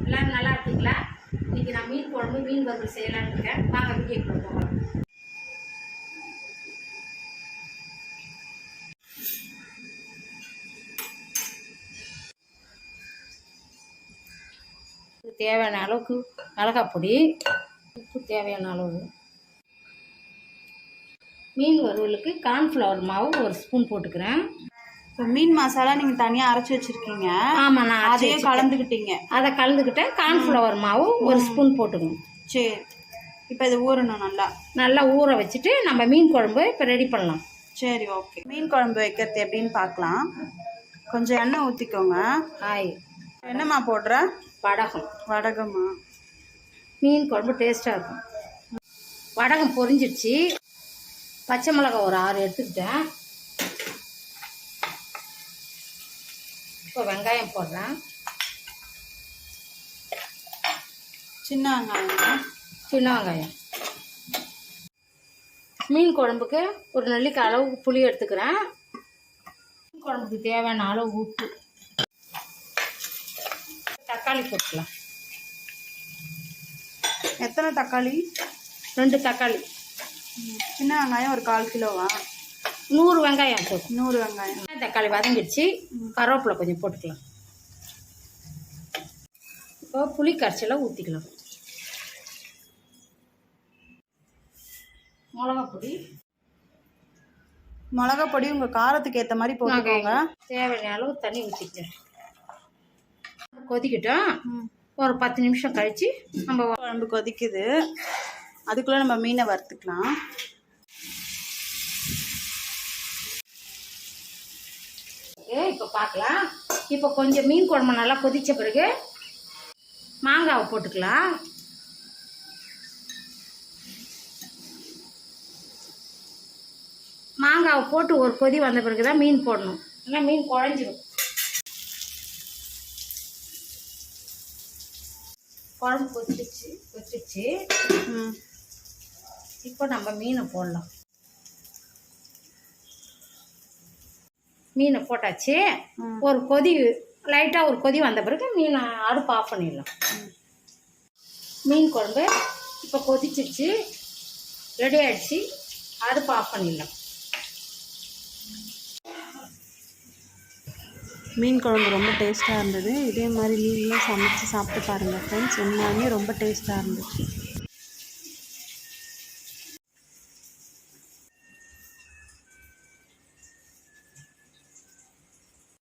எல்லோரும் நல்லா இருக்கீங்களா? இன்றைக்கி நான் மீன் குழம்பு மீன் வறுவல் செய்யலான்னு இருக்கேன். வாங்க வீடியோக்குள்ள போகலாம். தேவையான அளவுக்கு மிளகாய் பொடி, உப்பு தேவையான அளவு. மீன் வறுவலுக்கு கார்ன்ஃப்ளவர் மாவு 1 ஸ்பூன் போட்டுக்கிறேன். இப்போ மீன் மசாலா நீங்கள் தனியாக அரைச்சி வச்சுருக்கீங்க. ஆமாம், நான் அதையே கலந்துக்கிட்டீங்க. அதை கலந்துக்கிட்டேன். கார்ன்ஃப்ளவர் மாவு 1 ஸ்பூன் போட்டுக்கணும். சரி, இப்போ இது ஊறணும். நல்லா ஊற வச்சுட்டு நம்ம மீன் குழம்பு இப்போ ரெடி பண்ணலாம். சரி, ஓகே. மீன் குழம்பு வைக்கிறது எப்படின்னு பார்க்கலாம். கொஞ்சம் எண்ணெய் ஊற்றிக்கோங்க. என்னம்மா போடுற? வடகமா? மீன் குழம்பு டேஸ்ட்டாக இருக்கும். வடகம் பொரிஞ்சிடுச்சு. பச்சை மிளகாய் ஒரு 6 எடுத்துக்கிட்டேன். இப்போ வெங்காயம் போடுறேன். சின்ன வெங்காயம். மீன் குழம்புக்கு ஒரு நெல்லிக்காய் அளவுக்கு புளி எடுத்துக்கிறேன். மீன் குழம்புக்கு தேவையான அளவு உப்பு. தக்காளி போட்டுக்கலாம். எத்தனை தக்காளி? 2 தக்காளி. சின்ன வெங்காயம் ஒரு 1/4 கிலோவா? 100 வெங்காயம் போதும். 100 வெங்காயம். தக்காளி வதங்கிடுச்சு. கருவேப்பிலை கொஞ்சம் போட்டுக்கலாம். இப்போ புளி கரைச்சலை ஊற்றிக்கலாம். மிளகா பொடி உங்கள் காரத்துக்கு ஏற்ற மாதிரி போட்டுக்கோங்க. தேவையான அளவு தண்ணி ஊற்றிக்கிறேன். கொதிக்கிட்டோம். ஒரு 10 நிமிஷம் கழித்து நம்ம குழம்பு கொதிக்குது. அதுக்குள்ளே நம்ம மீனை வறுத்துக்கலாம். இப்போ பார்க்கலாம். இப்போ கொஞ்சம் மீன் குழம்பு நல்லா கொதித்த பிறகு மாங்காவை போட்டுக்கலாம். மாங்காவை போட்டு ஒரு கொதி வந்த பிறகு தான் மீன் போடணும். ஏன்னா மீன் குழஞ்சிடும். குழம்பு கொதிச்சிச்சு. இப்போ நம்ம மீனை போடலாம். மீனை போட்டாச்சு. ஒரு கொதி லைட்டாக ஒரு கொதி வந்த பிறகு மீனை அடுப்பு ஆஃப் பண்ணிடலாம். மீன் குழம்பு இப்போ கொதிச்சிருச்சு, ரெடி ஆகிடுச்சு. அடுப்பு ஆஃப் பண்ணிடலாம். மீன் குழம்பு ரொம்ப டேஸ்ட்டாக இருந்தது. இதே மாதிரி நீங்களும் சமைச்சு சாப்பிட்டு பாருங்கள் ஃப்ரெண்ட்ஸ். உண்மையாலுமே ரொம்ப டேஸ்ட்டாக இருந்துச்சு.